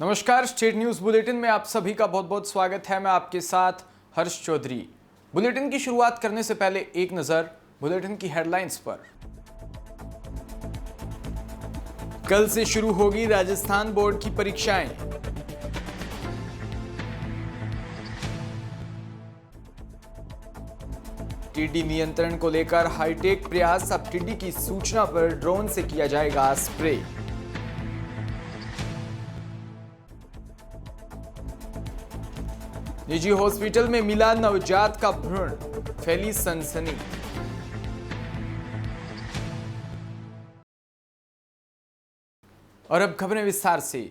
नमस्कार, state news bulletin में आप सभी का बहुत बहुत स्वागत है। मैं आपके साथ हर्ष चौधरी। बुलेटिन की शुरुआत करने से पहले एक नजर बुलेटिन की हेडलाइंस पर। कल से शुरू होगी राजस्थान बोर्ड की परीक्षाएं। टिड्डी नियंत्रण को लेकर हाईटेक प्रयास। अब टिड्डी की सूचना पर ड्रोन से किया जाएगा स्प्रे। निजी हॉस्पिटल में मिला नवजात का भ्रूण, फैली सनसनी। और अब खबरें विस्तार से।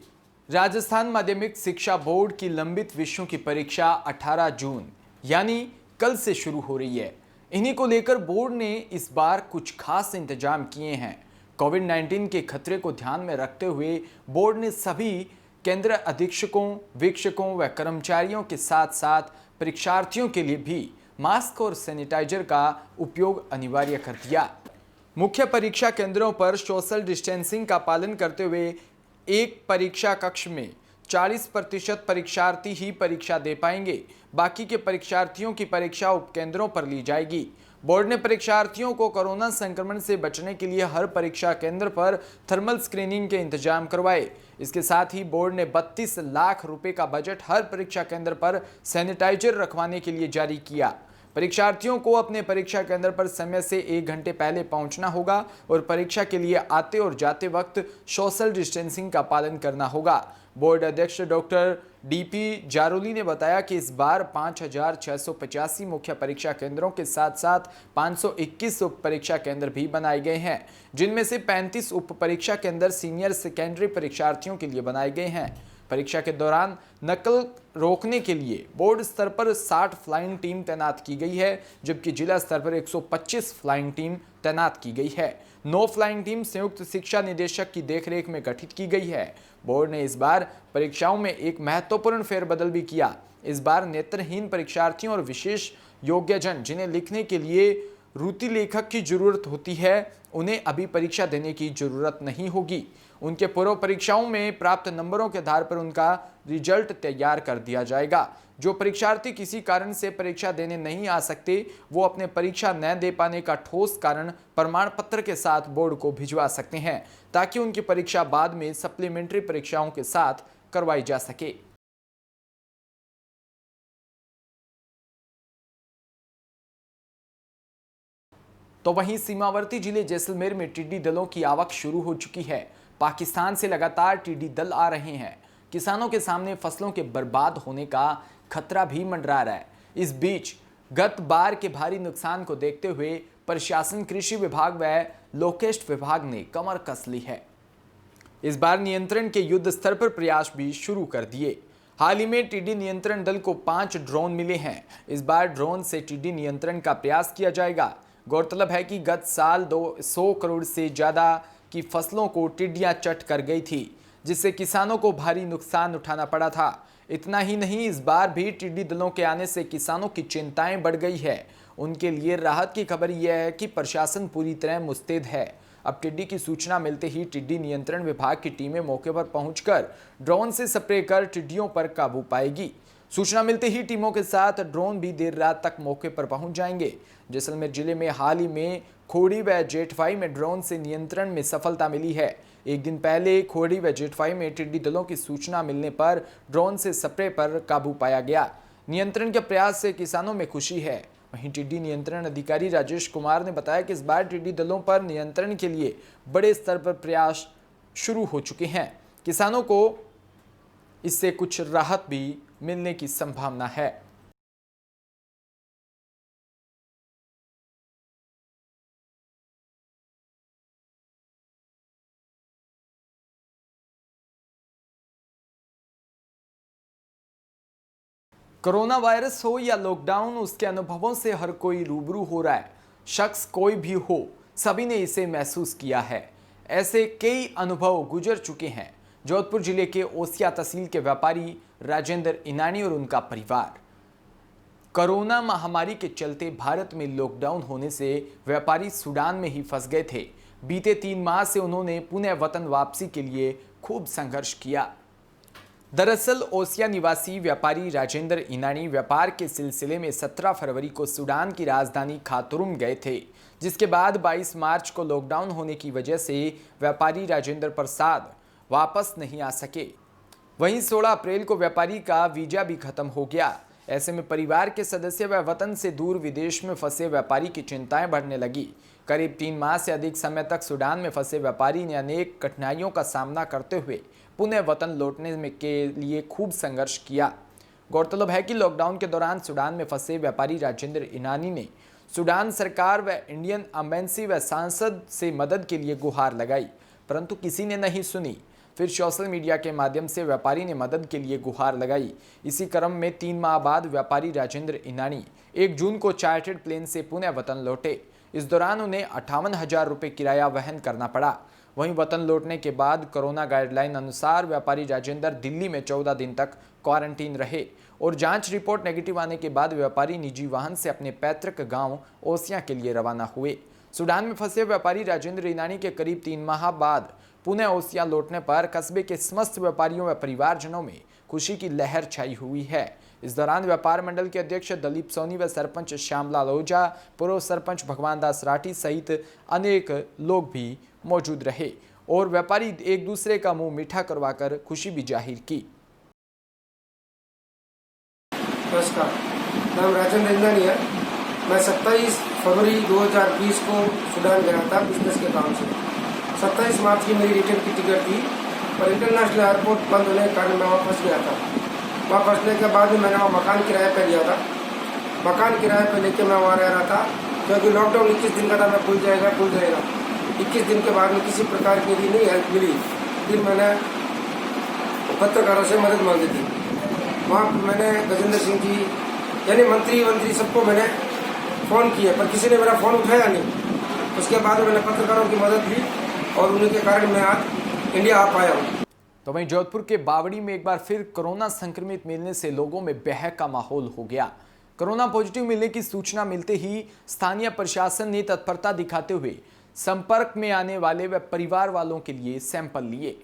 राजस्थान माध्यमिक शिक्षा बोर्ड की लंबित विषयों की परीक्षा 18 जून यानी कल से शुरू हो रही है। इन्हीं को लेकर बोर्ड ने इस बार कुछ खास इंतजाम किए हैं। कोविड-19 के खतरे को ध्यान में रखते हुए बोर्ड ने सभी केंद्र अधीक्षकों, वीक्षकों व कर्मचारियों के साथ साथ परीक्षार्थियों के लिए भी मास्क और सैनिटाइजर का उपयोग अनिवार्य कर दिया। मुख्य परीक्षा केंद्रों पर सोशल डिस्टेंसिंग का पालन करते हुए एक परीक्षा कक्ष में 40% परीक्षार्थी ही परीक्षा दे पाएंगे। बाकी के परीक्षार्थियों की परीक्षा उपकेंद्रों पर ली जाएगी। बोर्ड ने परीक्षार्थियों को कोरोना संक्रमण से बचने के लिए हर परीक्षा केंद्र पर थर्मल स्क्रीनिंग के इंतजाम करवाए। इसके साथ ही बोर्ड ने 32 लाख रुपए का बजट हर परीक्षा केंद्र पर सैनिटाइजर रखवाने के लिए जारी किया। परीक्षार्थियों को अपने परीक्षा केंद्र पर समय से 1 घंटे पहले पहुंचना होगा और परीक्षा के लिए आते और जाते वक्त सोशल डिस्टेंसिंग का पालन करना होगा। बोर्ड अध्यक्ष डॉक्टर डीपी जारोली ने बताया कि इस बार 5,685 मुख्य परीक्षा केंद्रों के साथ साथ 521 उप परीक्षा केंद्र भी बनाए गए हैं, जिनमें से 35 उप परीक्षा केंद्र सीनियर सेकेंडरी परीक्षार्थियों के लिए बनाए गए हैं। परीक्षा के दौरान नकल रोकने के लिए बोर्ड स्तर पर 60 फ्लाइंग टीम तैनात की गई है, जबकि जिला स्तर पर 125 फ्लाइंग टीम तैनात की गई है। 9 फ्लाइंग टीम संयुक्त शिक्षा निदेशक की देखरेख में गठित की गई है। बोर्ड ने इस बार परीक्षाओं में एक महत्वपूर्ण फेरबदल भी किया। इस बार नेत्रहीन परीक्षार्थियों और विशेष योग्यजन जिन्हें लिखने के लिए रुचि लेखक की जरूरत होती है, उन्हें अभी परीक्षा देने की जरूरत नहीं होगी। उनके पूर्व परीक्षाओं में प्राप्त नंबरों के आधार पर उनका रिजल्ट तैयार कर दिया जाएगा। जो परीक्षार्थी किसी कारण से परीक्षा देने नहीं आ सकते, वो अपने परीक्षा न दे पाने का ठोस कारण प्रमाण पत्र के साथ बोर्ड को भिजवा सकते हैं, ताकि उनकी परीक्षा बाद में सप्लीमेंट्री परीक्षाओं के साथ करवाई जा सके। तो वहीं सीमावर्ती जिले जैसलमेर में टिड्डी दलों की आवक शुरू हो चुकी है। पाकिस्तान से लगातार टिड्डी दल आ रहे हैं। किसानों के सामने फसलों के बर्बाद होने का खतरा भी मंडरा रहा है। इस बीच गत बार के भारी नुकसान को देखते हुए प्रशासन, कृषि विभाग व लोकेस्ट विभाग ने कमर कस ली है। इस बार नियंत्रण के युद्ध स्तर पर प्रयास भी शुरू कर दिए। हाल ही में टिड्डी नियंत्रण दल को 5 ड्रोन मिले हैं। इस बार ड्रोन से टिड्डी नियंत्रण का प्रयास किया जाएगा। गौरतलब है कि गत साल 200 करोड़ से ज्यादा की फसलों को टिड्डियां चट कर गई थी, जिससे किसानों को भारी नुकसान उठाना पड़ा था। इतना ही नहीं, इस बार भी टिड्डी दलों के आने से किसानों की चिंताएं बढ़ गई है। उनके लिए राहत की खबर यह है कि प्रशासन पूरी तरह मुस्तैद है। अब टिड्डी की सूचना मिलते ही टिड्डी नियंत्रण विभाग की टीमें मौके पर पहुंचकर ड्रोन से स्प्रे कर टिड्डियों पर काबू पाएगी। सूचना मिलते ही टीमों के साथ ड्रोन भी देर रात तक मौके पर पहुंच जाएंगे। जैसलमेर जिले में हाल ही में खोड़ी व जेठवाई में ड्रोन से नियंत्रण में सफलता मिली है। एक दिन पहले खोड़ी व जेठवाई में टिड्डी दलों की सूचना मिलने पर ड्रोन से स्प्रे पर काबू पाया गया। नियंत्रण के प्रयास से किसानों में खुशी है। वहीं टिड्डी नियंत्रण अधिकारी राजेश कुमार ने बताया कि इस बार टिड्डी दलों पर नियंत्रण के लिए बड़े स्तर पर प्रयास शुरू हो चुके हैं। किसानों को इससे कुछ राहत भी मिलने की संभावना है। कोरोना वायरस हो या लॉकडाउन, उसके अनुभवों से हर कोई रूबरू हो रहा है। शख्स कोई भी हो, सभी ने इसे महसूस किया है। ऐसे कई अनुभव गुजर चुके हैं। जोधपुर जिले के ओसिया तहसील के व्यापारी राजेंद्र इनानी और उनका परिवार। कोरोना महामारी के चलते भारत में लॉकडाउन होने से व्यापारी सूडान में ही फंस गए थे। बीते 3 माह से उन्होंने पुनः वतन वापसी के लिए खूब संघर्ष किया। दरअसल ओसिया निवासी व्यापारी राजेंद्र इनानी व्यापार के सिलसिले में 17 फरवरी को सूडान की राजधानी खार्तूम गए थे, जिसके बाद 22 मार्च को लॉकडाउन होने की वजह से व्यापारी राजेंद्र प्रसाद वापस नहीं आ सके। वहीं 16 अप्रैल को व्यापारी का वीजा भी खत्म हो गया। ऐसे में परिवार के सदस्य व वतन से दूर विदेश में फंसे व्यापारी की चिंताएं बढ़ने लगी। करीब 3 माह से अधिक समय तक सूडान में फंसे व्यापारी ने अनेक कठिनाइयों का सामना करते हुए पुनः वतन लौटने में के लिए खूब संघर्ष किया। गौरतलब है कि लॉकडाउन के दौरान सूडान में फंसे व्यापारी राजेंद्र इनानी ने सूडान सरकार व इंडियन एम्बेसी व सांसद से मदद के लिए गुहार लगाई, परंतु किसी ने नहीं सुनी। फिर सोशल मीडिया के माध्यम से व्यापारी ने मदद के लिए गुहार लगाई। इसी क्रम में 3 माह बाद व्यापारी राजेंद्र इनानी 1 जून को चार्टर्ड प्लेन से पुनः वतन लौटे। इस दौरान उन्हें 58,000 रुपये किराया वहन करना पड़ा। वहीं वतन लौटने के बाद कोरोना गाइडलाइन अनुसार व्यापारी राजेंद्र दिल्ली में 14 दिन तक क्वारंटीन रहे और जांच रिपोर्ट नेगेटिव आने के बाद व्यापारी निजी वाहन से अपने पैतृक गांव ओसिया के लिए रवाना हुए। सूडान में फंसे व्यापारी राजेंद्र इनानी के करीब 3 माह बाद पुनः ओसिया लौटने पर कस्बे के समस्त व्यापारियों व परिवारजनों में खुशी की लहर छाई हुई है। इस दौरान व्यापार मंडल के अध्यक्ष दलीप सोनी व सरपंच श्यामलाल ओझा, पूर्व सरपंच भगवान दास राठी सहित अनेक लोग भी मौजूद रहे और व्यापारी एक दूसरे का मुंह मीठा करवाकर खुशी भी जाहिर की। नमस्कार, नाम राजेंद्र इनानी है। मैं 27 फरवरी 2020 को सूडान गया था बिजनेस के काम से। 27 मार्च की मेरी रिटर्न की टिकट थी, पर इंटरनेशनल एयरपोर्ट बंद होने के कारण मैं वापस गया था। वहाँ फंसने के बाद मैंने वहाँ मकान किराए पर लिया था। मकान किराए पर लेके मैं वहाँ रह रहा था, क्योंकि लॉकडाउन 21 दिन का था। मैं खुल जाएगा 21 दिन के बाद में किसी प्रकार की यदि नहीं हेल्प मिली, फिर मैंने पत्रकारों से मदद मांगी थी। वहाँ मैंने गजेंद्र सिंह जी यानी मंत्री सबको मैंने फ़ोन किया, पर किसी ने मेरा फ़ोन उठाया नहीं। उसके बाद मैंने पत्रकारों की मदद ली और उन्हीं के कारण मैं आज इंडिया आ पाया हूँ। तो वहीं जोधपुर के बावड़ी में एक बार फिर कोरोना संक्रमित मिलने से लोगों में बहक का माहौल हो गया। कोरोना पॉजिटिव मिलने की सूचना मिलते ही स्थानीय प्रशासन ने तत्परता दिखाते हुए संपर्क में आने वाले व परिवार वालों के लिए सैंपल लिए।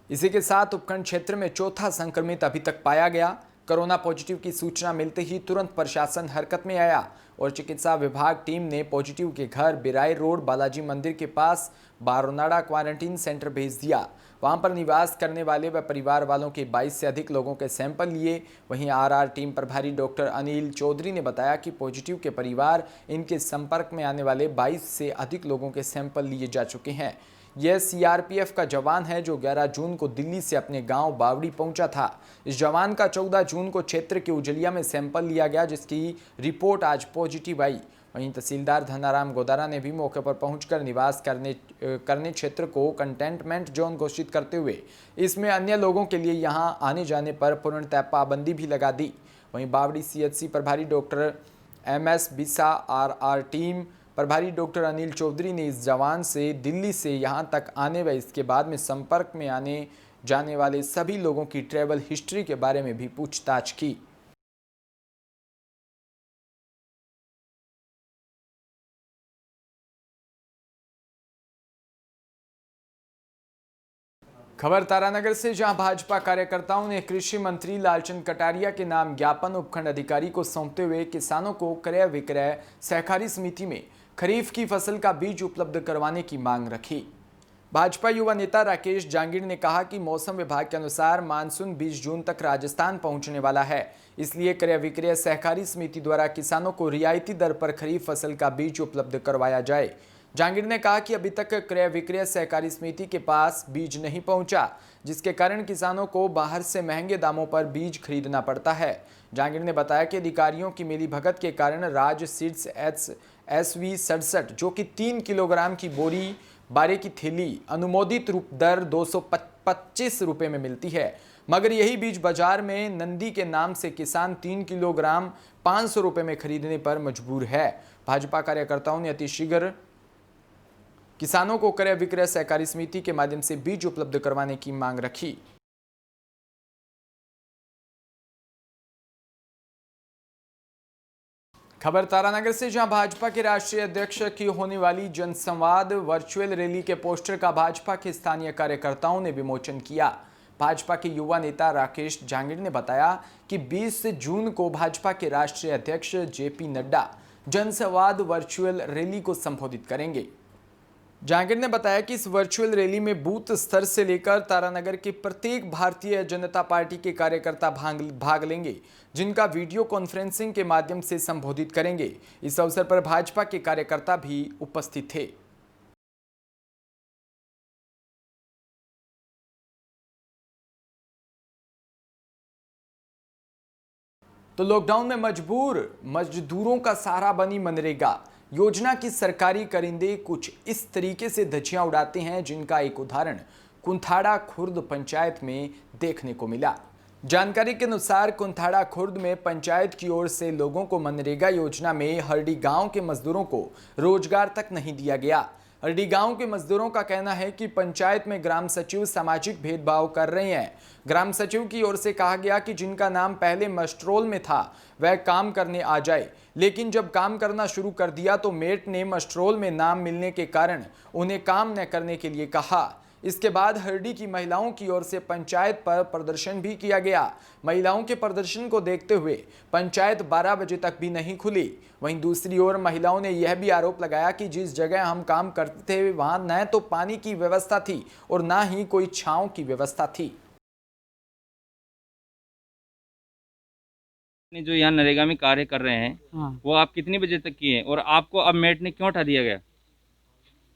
इसी के साथ उपखंड क्षेत्र में चौथा संक्रमित अभी तक पाया गया। कोरोना पॉजिटिव की सूचना मिलते ही तुरंत प्रशासन हरकत में आया और चिकित्सा विभाग टीम ने पॉजिटिव के घर बिराई रोड बालाजी मंदिर के पास बारोनाडा क्वारंटीन सेंटर भेज दिया। वहां पर निवास करने वाले व परिवार वालों के 22 से अधिक लोगों के सैंपल लिए। वहीं आरआर टीम प्रभारी डॉक्टर अनिल चौधरी ने बताया कि पॉजिटिव के परिवार इनके संपर्क में आने वाले 22 से अधिक लोगों के सैंपल लिए जा चुके हैं। यह सीआरपीएफ का जवान है जो 11 जून को दिल्ली से अपने गांव बावड़ी पहुंचा था। इस जवान का 14 जून को क्षेत्र के उजलिया में सैंपल लिया गया, जिसकी रिपोर्ट आज पॉजिटिव आई। वहीं तहसीलदार धनाराम गोदारा ने भी मौके पर पहुंचकर निवास करने क्षेत्र को कंटेनमेंट जोन घोषित करते हुए इसमें अन्य लोगों के लिए यहां आने जाने पर पूर्णतः पाबंदी भी लगा दी। वहीं बावड़ी सीएचसी प्रभारी डॉक्टर एमएस बिसा, आरआर टीम प्रभारी डॉक्टर अनिल चौधरी ने इस जवान से दिल्ली से यहां तक आने व इसके बाद में संपर्क में आने जाने वाले सभी लोगों की ट्रैवल हिस्ट्री के बारे में भी पूछताछ की। खबर तारानगर से, जहां भाजपा कार्यकर्ताओं ने कृषि मंत्री लालचंद कटारिया के नाम ज्ञापन उपखंड अधिकारी को सौंपते हुए किसानों को क्रय विक्रय सहकारी समिति में खरीफ की फसल का बीज उपलब्ध करवाने की मांग रखी। भाजपा युवा नेता राकेश जांगीर ने कहा कि मौसम विभाग के अनुसार मानसून 20 जून तक राजस्थान पहुंचने वाला है, इसलिए क्रय विक्रय सहकारी समिति द्वारा किसानों को रियायती दर पर खरीफ फसल का बीज उपलब्ध करवाया जाए। जांगीर ने कहा कि अभी तक क्रय विक्रय सहकारी समिति के पास बीज नहीं पहुंचा, जिसके कारण किसानों को बाहर से महंगे दामों पर बीज खरीदना पड़ता है। जांगीर ने बताया कि अधिकारियों की मिलीभगत के कारण राज सीड्स SV 67 जो कि 3 किलोग्राम की बोरी बारे की थैली अनुमोदित रूप दर 225 रुपये में मिलती है, मगर यही बीज बाजार में नंदी के नाम से किसान 3 किलोग्राम 500 रुपये में खरीदने पर मजबूर है। भाजपा कार्यकर्ताओं ने अतिशीघ्र किसानों को क्रय विक्रय सहकारी समिति के माध्यम से बीज उपलब्ध करवाने की मांग रखी। खबर तारानगर से, जहां भाजपा के राष्ट्रीय अध्यक्ष की होने वाली जनसंवाद वर्चुअल रैली के पोस्टर का भाजपा के स्थानीय कार्यकर्ताओं ने विमोचन किया। भाजपा के युवा नेता राकेश जांगिड़ ने बताया कि 20 जून को भाजपा के राष्ट्रीय अध्यक्ष जेपी नड्डा जनसंवाद वर्चुअल रैली को संबोधित करेंगे। जांगिड़ ने बताया कि इस वर्चुअल रैली में बूथ स्तर से लेकर तारानगर के प्रत्येक भारतीय जनता पार्टी के कार्यकर्ता भाग लेंगे, जिनका वीडियो कॉन्फ्रेंसिंग के माध्यम से संबोधित करेंगे। इस अवसर पर भाजपा के कार्यकर्ता भी उपस्थित थे। तो लॉकडाउन में मजबूर मजदूरों का सहारा बनी मनरेगा योजना की सरकारी करिंदे कुछ इस तरीके से धज्जियां उड़ाते हैं, जिनका एक उदाहरण कुंथाड़ा खुर्द पंचायत में देखने को मिला। जानकारी के अनुसार कुंथाड़ा खुर्द में पंचायत की ओर से लोगों को मनरेगा योजना में हरडी गांव के मजदूरों को रोजगार तक नहीं दिया गया। हरडी गांव के मजदूरों का कहना है कि पंचायत में ग्राम सचिव सामाजिक भेदभाव कर रहे हैं। ग्राम सचिव की ओर से कहा गया कि जिनका नाम पहले मस्ट्रोल में था वह काम करने आ जाए, लेकिन जब काम करना शुरू कर दिया तो मेट ने मस्ट्रोल में नाम मिलने के कारण उन्हें काम न करने के लिए कहा। इसके बाद हरडी की महिलाओं की ओर से पंचायत पर प्रदर्शन भी किया गया। महिलाओं के प्रदर्शन को देखते हुए पंचायत 12 बजे तक भी नहीं खुली। वहीं दूसरी ओर महिलाओं ने यह भी आरोप लगाया कि जिस जगह हम काम करते थे वहां न तो पानी की व्यवस्था थी और न ही कोई छांव की व्यवस्था थी। जो यहाँ नरेगा में कार्य कर रहे हैं, हाँ, वो आप कितनी बजे तक किए और आपको अब मेट ने क्यों हटा दिया गया?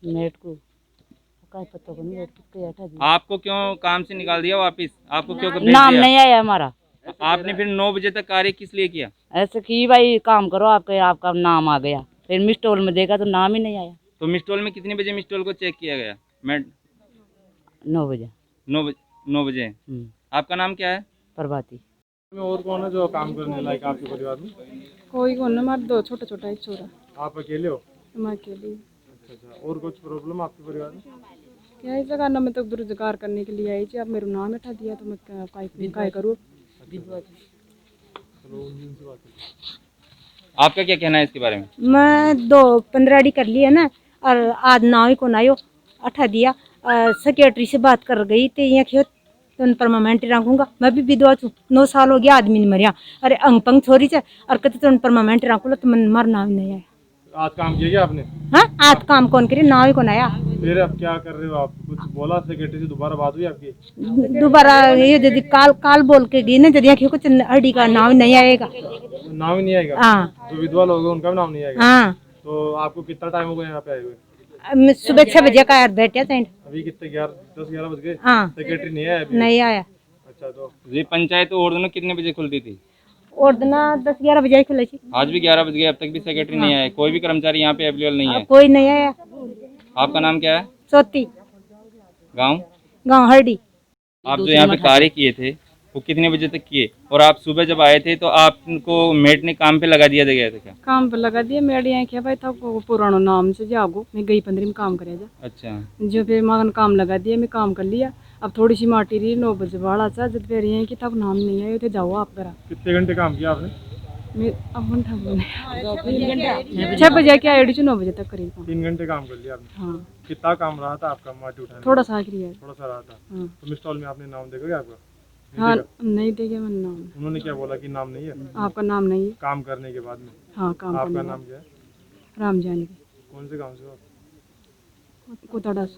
नेट को काय पता को नेट किसके हटा दिया। आपको क्यों काम से निकाल दिया वापिस? आपको क्यों भेज नाम दिया? नहीं आया हमारा। आपने फिर 9 बजे तक कार्य किस लिए किया? ऐसे कि भाई काम करो, आपका नाम आ गया। फिर मिस्टोल में देखा तो नाम ही नहीं आया। तो मिस्टोल में कितने बजे मिस्टोल को चेक किया गया? मेट 9 बजे। 9 बजे। आपका नाम क्या है? प्रभाती। और कौन है जो काम करने लायक आपके परिवार में? कोई कौन है, हमारे 2 छोटा एक छोरा। आप अकेले हो? मैं अकेली। अच्छा, और कुछ प्रॉब्लम आपके परिवार में? क्या इस जगह ना मैं तो रोजगार करने के लिए आई थी, अब मेरा नाम हटा दिया तो मैं काय करूँ। आपका क्या कहना है इसके बारे में? मैं 2-15 कर लिए ना, और आज नाव ही को नायो हटा दिया। सेक्रेटरी से बात कर गई तो यहाँ खेत तो उन परमानेंट रखूंगा। मैं भी विधवा छू, 9 साल हो गया, आदमी नहीं मरिया। अरे अंग पंग छोरी से और कहते तो परमानेंट रखूंगा तो मन मर नाव नहीं आया। आज काम किया क्या आपने? हाँ, आज काम कौन करे, नाव ही को आया। फिर अब क्या कर रहे हो आप? कुछ बोला सेक्रेटरी से? दोबारा बात हुई आपकी? दोबारा ये यदि काल बोल के गई ना, यदि आखिर कुछ हड्डी का नाव नहीं आएगा। नाम ही नहीं आएगा? हाँ। जो विधवा लोग हैं उनका भी नाम नहीं आएगा? हाँ। तो आपको कितना टाइम हो गया यहाँ पे आए हुए? मैं सुबह 6 बजे का यार बैठे थे। अभी कितने 10-11 बज गए? हाँ। सेक्रेटरी नहीं आया अभी? नहीं आया। अच्छा, तो ये पंचायत और दोनों कितने बजे खुलती थी? और दिना 10-11 बजे खुले थी। आज भी 11 बज गए, अब तक भी सेक्रेटरी नहीं आया। कोई भी कर्मचारी यहाँ पे अवेलेबल नहीं है? कोई नहीं आया। आपका नाम क्या है? सोती गाँव हरडी। आप जो यहाँ पे कार्य किए थे वो कितने बजे तक किए? और आप सुबह जब आए थे तो आपको मेट ने काम पे लगा दिया गया था क्या? काम पर लगा दिया मेरे यहाँ क्या भाई था पुराना नाम से जागो मैं गई 15 में काम करे जा। अच्छा, जो फिर मगन काम लगा दिया, मैं काम कर लिया। अब थोड़ी सी माटी रही 9 बजे बाढ़ आ जब फिर यहाँ की तब नाम नहीं आया थे, जाओ आप करा। कितने घंटे काम किया आपने? मैं अब 6 बजे क्या 9 बजे तक करी काम। 3 घंटे काम कर लिया आपने? हाँ, कितना काम रहा था आपका माटी उठाने? थोड़ा सा आखिरी है। थोड़ा सा रहा था। हाँ। तो मिस्टॉल में आपने नाम देखा क्या आपका? हाँ, नहीं देखे मैंने नाम। उन्होंने क्या बोला कि नाम नहीं है? आपका नाम नहीं है। काम करने के बाद में? हाँ, काम आपका करने नाम क्या है? राम जानकी। कौन से गांव से हो आप? कुतड़ा से।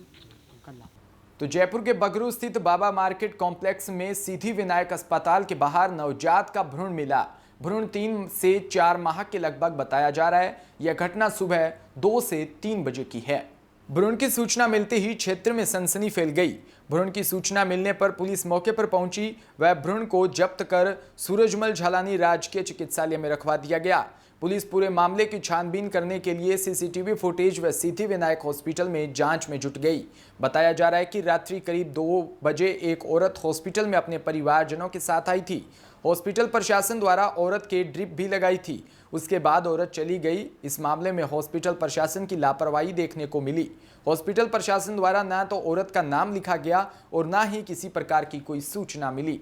तो जयपुर के बगरू स्थित बाबा मार्केट कॉम्प्लेक्स में सिद्धि विनायक अस्पताल के बाहर नवजात का भ्रूण मिला। भ्रूण 3 से 4 माह के लगभग बताया जा रहा है। यह घटना सुबह 2 से 3 बजे की है। भ्रूण की सूचना मिलते ही क्षेत्र में सनसनी फैल गई। भ्रूण की सूचना मिलने पर पुलिस मौके पर पहुंची। वह भ्रूण को जब्त कर सूरजमल झालानी राजकीय चिकित्सालय में रखवा दिया गया। पुलिस पूरे मामले की छानबीन करने के लिए सीसीटीवी फुटेज व सिद्धि विनायक हॉस्पिटल में जांच में जुट गई। बताया जा रहा है कि रात्रि करीब 2 बजे एक औरत हॉस्पिटल में अपने परिवारजनों के साथ आई थी। हॉस्पिटल प्रशासन द्वारा औरत के ड्रिप भी लगाई थी। उसके बाद औरत चली गई। इस मामले में हॉस्पिटल प्रशासन की लापरवाही देखने को मिली। हॉस्पिटल प्रशासन द्वारा न तो औरत का नाम लिखा गया और न ही किसी प्रकार की कोई सूचना मिली।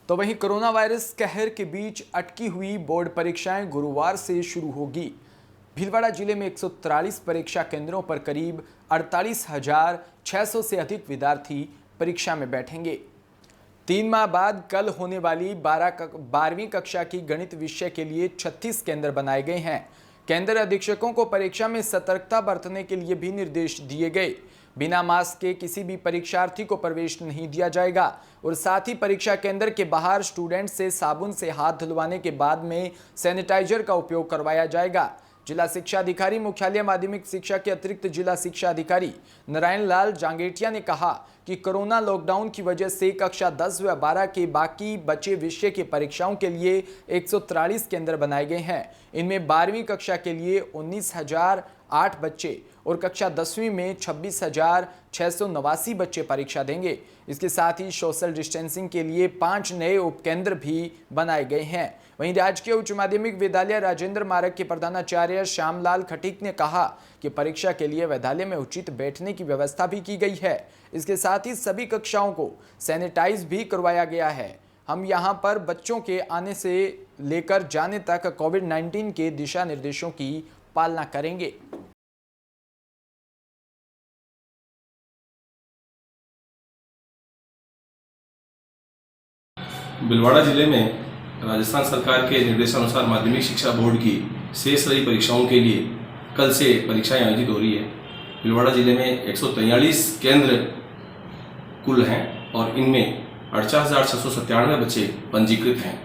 तो वहीं कोरोना वायरस कहर के बीच अटकी हुई बोर्ड परीक्षाएं गुरुवार से शुरू होगी। भीलवाड़ा जिले में 143 परीक्षा केंद्रों पर करीब 48,600 से अधिक विद्यार्थी परीक्षा में बैठेंगे। 3 माह बाद कल होने वाली 12वीं कक्षा की गणित विषय के लिए 36 केंद्र बनाए गए हैं। केंद्र अधीक्षकों को परीक्षा में सतर्कता बरतने के लिए भी निर्देश दिए गए। बिना मास्क के किसी भी परीक्षार्थी को प्रवेश नहीं दिया जाएगा और साथ ही परीक्षा केंद्र के बाहर स्टूडेंट से साबुन से हाथ धुलवाने के बाद में सैनिटाइजर का उपयोग करवाया जाएगा। जिला शिक्षा अधिकारी मुख्यालय माध्यमिक शिक्षा के अतिरिक्त जिला शिक्षा अधिकारी नारायण लाल जांगेटिया ने कहा कि कोरोना लॉकडाउन की वजह से कक्षा 10 व 12 के बाकी बचे विषय की परीक्षाओं के लिए 143 केंद्र बनाए गए हैं। इनमें 12वीं कक्षा के लिए 19,008 बच्चे और कक्षा 10वीं में 26,689 बच्चे परीक्षा देंगे। इसके साथ ही सोशल डिस्टेंसिंग के लिए 5 नए उपकेंद्र भी बनाए गए हैं। वहीं राजकीय उच्च माध्यमिक विद्यालय राजेंद्र मार्ग के प्रधानाचार्य श्यामलाल खटीक ने कहा कि परीक्षा के लिए विद्यालय में उचित बैठने की व्यवस्था भी की गई है। इसके साथ ही सभी कक्षाओं को सैनिटाइज भी करवाया गया है। हम यहां पर बच्चों के आने से लेकर जाने तक कोविड-19 के दिशा निर्देशों की पालना करेंगे। भीलवाड़ा जिले में राजस्थान सरकार के निर्देशानुसार माध्यमिक शिक्षा बोर्ड की शेष रही परीक्षाओं के लिए कल से परीक्षाएं आयोजित हो रही है। भीलवाड़ा जिले में 143 केंद्र कुल हैं और इनमें 48,697 बच्चे पंजीकृत हैं।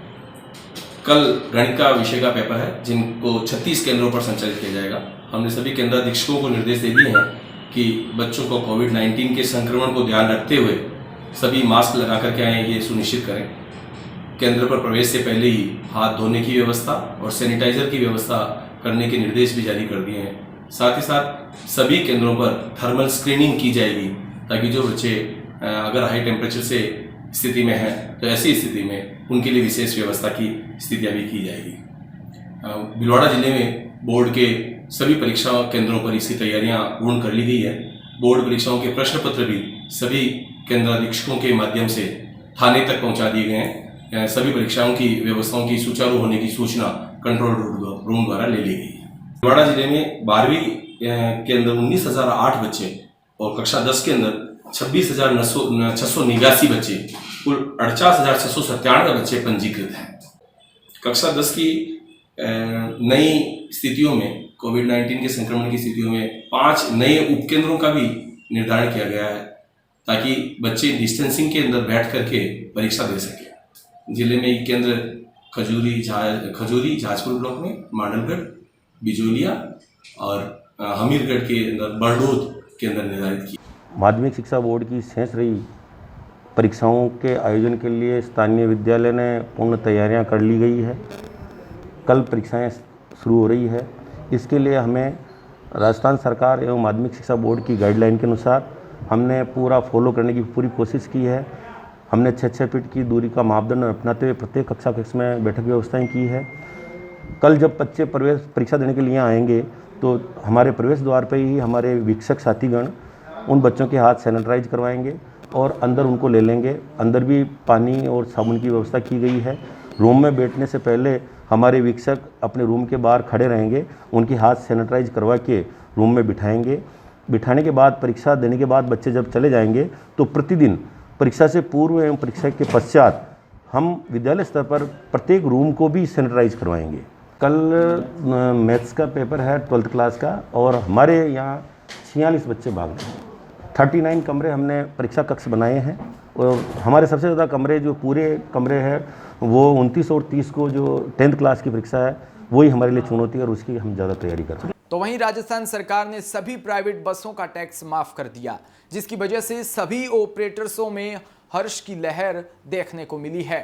कल गणित का विषय का पेपर है जिनको 36 केंद्रों पर संचालित किया जाएगा। हमने सभी केंद्राधीक्षकों को निर्देश दे दिए हैं कि बच्चों को कोविड-19 के संक्रमण को ध्यान रखते हुए सभी मास्क लगा करके आए ये सुनिश्चित करें। केंद्र पर प्रवेश से पहले ही हाथ धोने की व्यवस्था और सैनिटाइजर की व्यवस्था करने के निर्देश भी जारी कर दिए हैं। साथ ही साथ सभी केंद्रों पर थर्मल स्क्रीनिंग की जाएगी ताकि जो बच्चे अगर हाई टेम्परेचर से स्थिति में हैं तो ऐसी स्थिति में उनके लिए विशेष व्यवस्था की स्थितियाँ भी की जाएगी। भीलवाड़ा जिले में बोर्ड के सभी परीक्षा केंद्रों पर इसकी तैयारियाँ पूर्ण कर ली गई है। बोर्ड परीक्षाओं के प्रश्न पत्र भी सभी केंद्राधीक्षकों के माध्यम से थाने तक पहुँचा दिए गए हैं। सभी परीक्षाओं की व्यवस्थाओं की सुचारू होने की सूचना कंट्रोल रूम द्वारा ले ली गई है। भीलवाड़ा जिले में 12वीं के अंदर 19,008 बच्चे और कक्षा 10 के अंदर 26,689 बच्चे, कुल 48,697 बच्चे पंजीकृत हैं। कक्षा 10 की नई स्थितियों में कोविड-19 के संक्रमण की स्थितियों में 5 नए उपकेंद्रों का भी निर्धारण किया गया है ताकि बच्चे डिस्टेंसिंग के अंदर बैठ करके परीक्षा दे सकें। जिले में ये केंद्र खजूरी जहाजपुर ब्लॉक में, मांडलगढ़, बिजोलिया और हमीरगढ़ के अंदर बरडोद के अंदर निर्धारित किया। माध्यमिक शिक्षा बोर्ड की शेष रही परीक्षाओं के आयोजन के लिए स्थानीय विद्यालय ने पूर्ण तैयारियां कर ली गई है। कल परीक्षाएं शुरू हो रही है। इसके लिए हमें राजस्थान सरकार एवं माध्यमिक शिक्षा बोर्ड की गाइडलाइन के अनुसार हमने पूरा फॉलो करने की पूरी कोशिश की है। हमने 6-6 फीट की दूरी का मापदंड अपनाते हुए प्रत्येक कक्षा कक्ष में बैठक व्यवस्थाएं की है। कल जब बच्चे प्रवेश परीक्षा देने के लिए आएंगे तो हमारे प्रवेश द्वार पर ही हमारे वीक्षक साथीगण उन बच्चों के हाथ सैनिटाइज करवाएंगे और अंदर उनको ले लेंगे। अंदर भी पानी और साबुन की व्यवस्था की गई है। रूम में बैठने से पहले हमारे वीक्षक अपने रूम के बाहर खड़े रहेंगे, उनके हाथ सैनिटाइज करवा के रूम में बिठाएंगे। बिठाने के बाद परीक्षा देने के बाद बच्चे जब चले जाएंगे तो प्रतिदिन परीक्षा से पूर्व एवं परीक्षा के पश्चात हम विद्यालय स्तर पर प्रत्येक रूम को भी सैनिटाइज करवाएंगे। कल मैथ्स का पेपर है 12th क्लास का और हमारे यहाँ 46 बच्चे भाग रहे हैं। 39 कमरे हमने परीक्षा कक्ष बनाए हैं और हमारे सबसे ज़्यादा कमरे जो पूरे कमरे हैं वो 29 और 30 को जो 10th क्लास की परीक्षा है वही हमारे लिए चुनौती है और उसकी हम ज़्यादा तैयारी कर रहे हैं। तो वहीं राजस्थान सरकार ने सभी प्राइवेट बसों का टैक्स माफ कर दिया, जिसकी वजह से सभी ऑपरेटर्सों में हर्ष की लहर देखने को मिली है।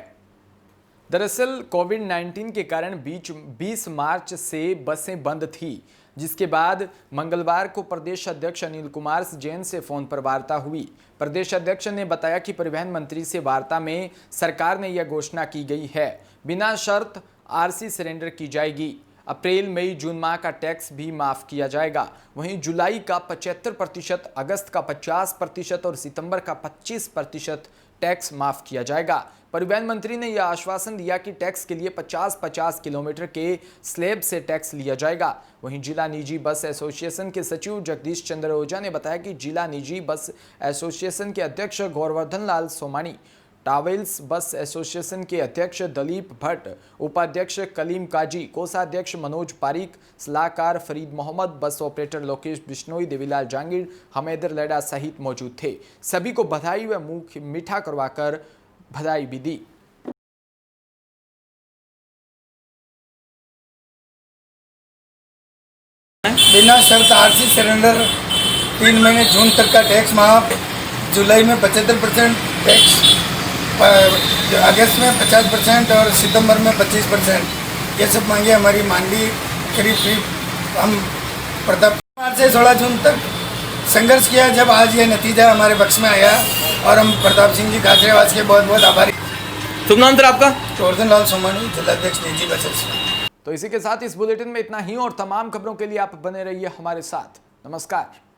दरअसल कोविड-19 के कारण 20 मार्च से बसें बंद थी, जिसके बाद मंगलवार को प्रदेश अध्यक्ष अनिल कुमार जैन से फोन पर वार्ता हुई। प्रदेश अध्यक्ष ने बताया कि परिवहन मंत्री से वार्ता में सरकार ने यह घोषणा की गई है, बिना शर्त आरसी सरेंडर की जाएगी। अप्रैल, मई, जून माह का टैक्स भी माफ किया जाएगा। वहीं जुलाई का 75%, अगस्त का 50% और सितंबर का 25% टैक्स माफ किया जाएगा। परिवहन मंत्री ने यह आश्वासन दिया कि टैक्स के लिए 50-50 किलोमीटर के स्लैब से टैक्स लिया जाएगा। वहीं जिला निजी बस एसोसिएशन के सचिव जगदीश चंद्र ओझा ने बताया कि जिला निजी बस एसोसिएशन के अध्यक्ष गौरवर्धन लाल सोमानी, ट्रैवल्स बस एसोसिएशन के अध्यक्ष दलीप भट्ट, उपाध्यक्ष कलीम काजी, कोषाध्यक्ष मनोज पारिक, सलाहकार फरीद मोहम्मद, बस ऑपरेटर लोकेश बिश्नोई, देवीलाल जांगीर, हमेदर लेडा सहित मौजूद थे। सभी को बधाई व मुंह मीठा करवाकर बधाई भी दी। बिना शर्त आरसी सरेंडर 3 महीने जून तक का टैक्स माफ, जुलाई में 75% टैक्स, अगस्त में 50% और सितंबर में 25%। ये सब मांगे हमारी मानवी करीब हम प्रताप मार्च से 16 जून तक संघर्ष किया, जब आज ये नतीजा हमारे पक्ष में आया और हम प्रताप सिंह जी खाचरेवास के बहुत बहुत आभारी। शुभ नाम सर आपका? गौरवर्धन लाल सोमानी, जिलाध्यक्ष निजी बस एसोसिएशन। तो इसी के साथ इस बुलेटिन में इतना ही और तमाम खबरों के लिए आप बने रहिए हमारे साथ। नमस्कार।